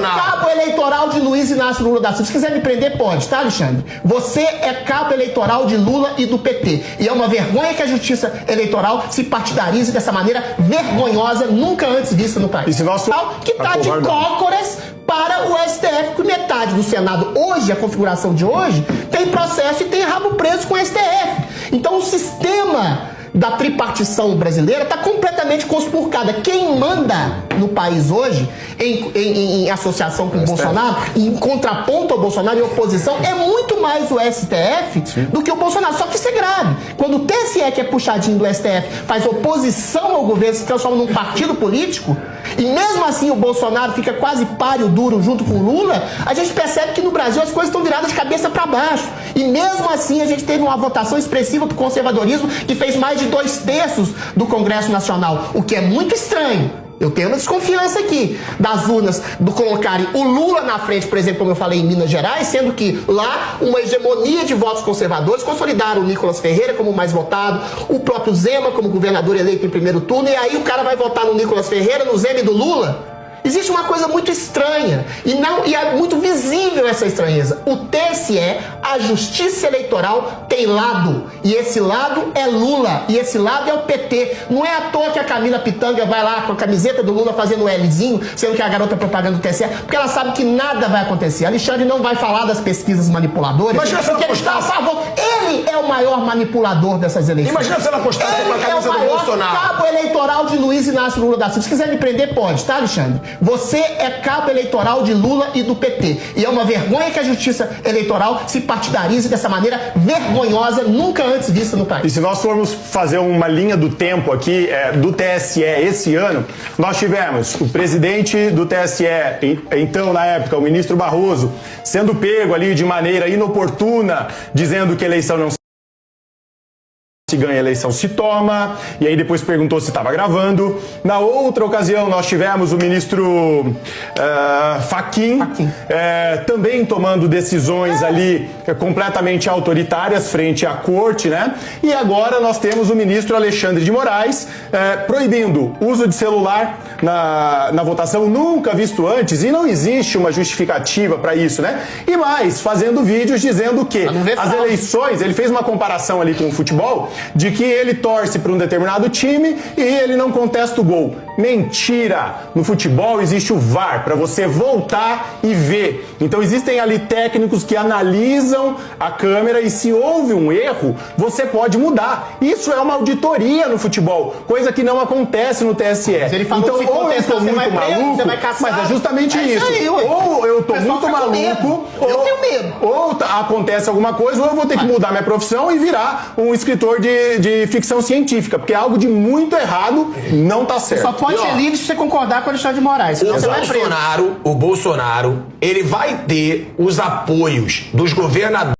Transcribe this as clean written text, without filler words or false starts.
cabo eleitoral de Luiz Inácio Lula da Silva. Se quiser me prender, pode, tá, Alexandre? Você é cabo eleitoral de Lula e do PT. E é uma vergonha que a justiça eleitoral se partidarize dessa maneira vergonhosa, nunca antes vista no país. E se nós que tá de cócoras para o STF, que metade do Senado hoje, a configuração de hoje, tem processo e tem rabo preso com o STF. Então o sistema da tripartição brasileira está completamente conspurcada. Quem manda no país hoje, em associação com o Bolsonaro, em contraponto ao Bolsonaro, em oposição, é muito mais o STF do que o Bolsonaro. Só que isso é grave. Quando o TSE, que é puxadinho do STF, faz oposição ao governo, se transforma num partido político, e mesmo assim o Bolsonaro fica quase páreo duro junto com o Lula, a gente percebe que no Brasil as coisas estão viradas de cabeça para baixo. E mesmo assim a gente teve uma votação expressiva do conservadorismo que fez mais de 2/3 do Congresso Nacional, o que é muito estranho. Eu tenho uma desconfiança aqui das urnas do colocarem o Lula na frente, por exemplo, como eu falei, em Minas Gerais, sendo que lá uma hegemonia de votos conservadores consolidaram o Nicolas Ferreira como o mais votado, o próprio Zema como governador eleito em primeiro turno, e aí o cara vai votar no Nicolas Ferreira, no Zema e do Lula. Existe uma coisa muito estranha e é muito visível essa estranheza. O TSE, a Justiça Eleitoral, tem lado. E esse lado é Lula. E esse lado é o PT. Não é à toa que a Camila Pitanga vai lá com a camiseta do Lula fazendo um Lzinho, sendo que é a garota propaganda do TSE, porque ela sabe que nada vai acontecer. Alexandre não vai falar das pesquisas manipuladoras, porque ele está a favor. Ele é o maior manipulador dessas eleições. Imagina se ela apostasse com a camisa do Bolsonaro. Cabo eleitoral de Luiz Inácio Lula da Silva. Se quiser me prender, pode, tá, Alexandre? Você é cabo eleitoral de Lula e do PT. E é uma vergonha que a justiça eleitoral se partidarize dessa maneira vergonhosa, nunca antes vista no país. E se nós formos fazer uma linha do tempo aqui, do TSE esse ano, nós tivemos o presidente do TSE, então na época o ministro Barroso, sendo pego ali de maneira inoportuna, dizendo que a eleição não se ganha, a eleição se toma, e aí depois perguntou se estava gravando. Na outra ocasião nós tivemos o ministro Fachin. Também tomando decisões ali completamente autoritárias frente à corte, né? E agora nós temos o ministro Alexandre de Moraes proibindo uso de celular na votação, nunca visto antes, e não existe uma justificativa para isso, né? E mais, fazendo vídeos dizendo que as eleições, ele fez uma comparação ali com o futebol, de que ele torce para um determinado time e ele não contesta o gol. Mentira! No futebol existe o VAR, para você voltar e ver. Então existem ali técnicos que analisam a câmera e se houve um erro, você pode mudar. Isso é uma auditoria no futebol, coisa que não acontece no TSE. Mas ele falou então, que se ou eu estou muito maluco, você vai caçar. mas é justamente isso. Aí, ou eu estou muito maluco, eu tenho medo. Ou acontece alguma coisa, ou eu vou ter que mudar minha profissão e virar um escritor de ficção científica, porque algo de muito errado não tá certo. Só pode ser livre se você concordar com o Alexandre de Moraes. O Bolsonaro, ele vai ter os apoios dos governadores